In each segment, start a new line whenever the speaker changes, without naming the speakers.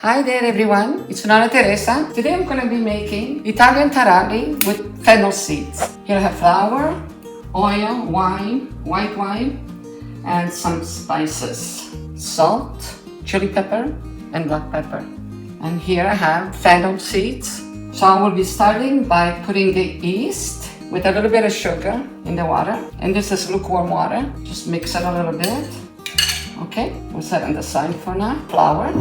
Hi there everyone, it's Nonna Teresa. Today I'm going to be making Italian taralli with fennel seeds. Here I have flour, oil, wine, white wine, and some spices. Salt, chili pepper, and black pepper. And here I have fennel seeds. So I will be starting by putting the yeast with a little bit of sugar in the water. And this is lukewarm water. Just mix it a little bit. Okay, we'll set it on the side for now. Flour.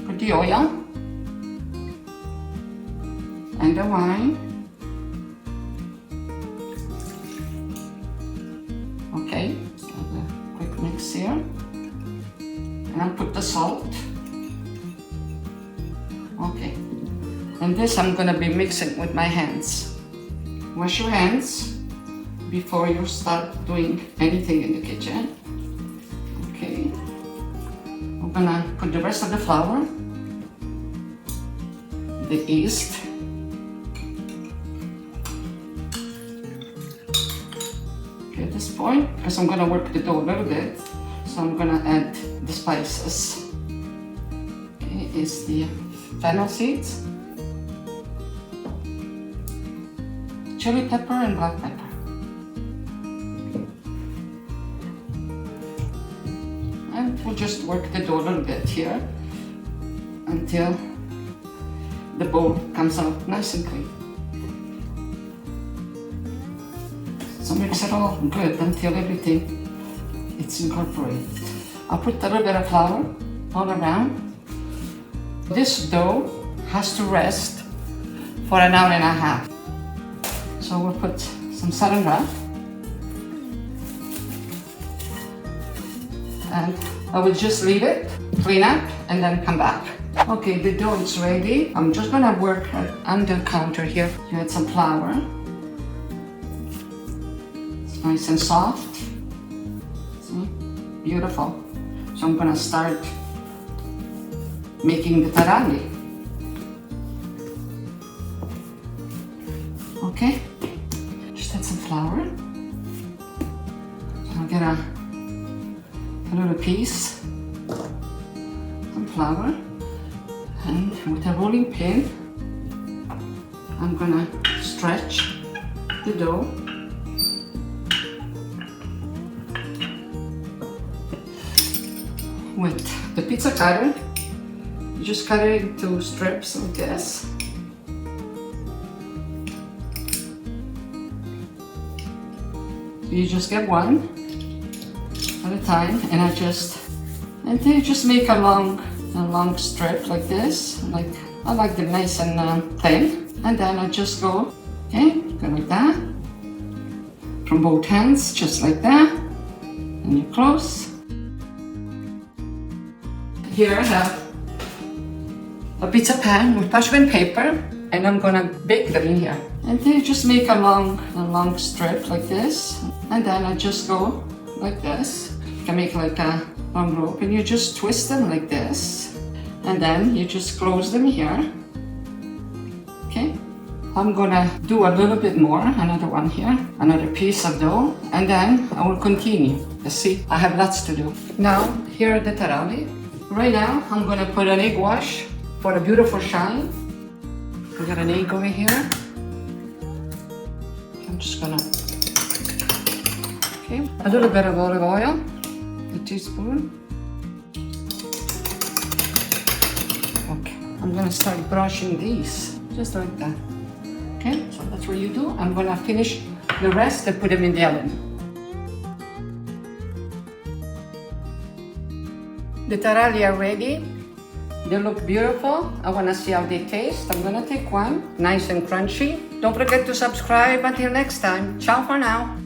Put the oil. And the wine. Okay, so a quick mix here. And I'll put the salt. Okay, and this I'm gonna be mixing with my hands. Wash your hands before you start doing anything in the kitchen. Okay, I'm gonna put the rest of the flour, the yeast, okay, at this point, because I'm gonna work the dough a little bit, so I'm gonna add the spices. Okay, is the fennel seeds, chili pepper and black pepper. And we'll just work the dough a little bit here until the bowl comes out nice and clean. So mix it all good until everything is incorporated. I'll put a little bit of flour all around. This dough has to rest for an hour and a half. So we'll put some saran wrap. And I will just leave it, clean up, and then come back. Okay, the dough is ready. I'm just gonna work on the counter here. You add some flour. It's nice and soft. See? Beautiful. So I'm gonna start making the taralli. Okay, just add some flour. So I'll get a little piece, some flour, and with a rolling pin, I'm gonna stretch the dough. With the pizza cutter, you just cut it into strips like this. You just get one at a time, and then you just make a long strip like this. I like them nice and thin, and then I just go, okay, go like that, from both ends, just like that, and you close. Here I have a pizza pan with parchment paper, and I'm gonna bake them in here. And then you just make a long strip like this, and then I just go like this. You can make like a long rope, and you just twist them like this, and then you just close them here. Okay, I'm gonna do a little bit more, another one here, another piece of dough, and then I will continue. You see, I have lots to do. Now, here are the taralli. Right now, I'm gonna put an egg wash for a beautiful shine. We got an egg over here. I'm just gonna, okay, a little bit of olive oil, a teaspoon. Okay, I'm gonna start brushing these, just like that. Okay, so that's what you do. I'm gonna finish the rest and put them in the oven. The taralli are ready. They look beautiful. I wanna see how they taste. I'm gonna take one, nice and crunchy. Don't forget to subscribe. Until next time, ciao for now.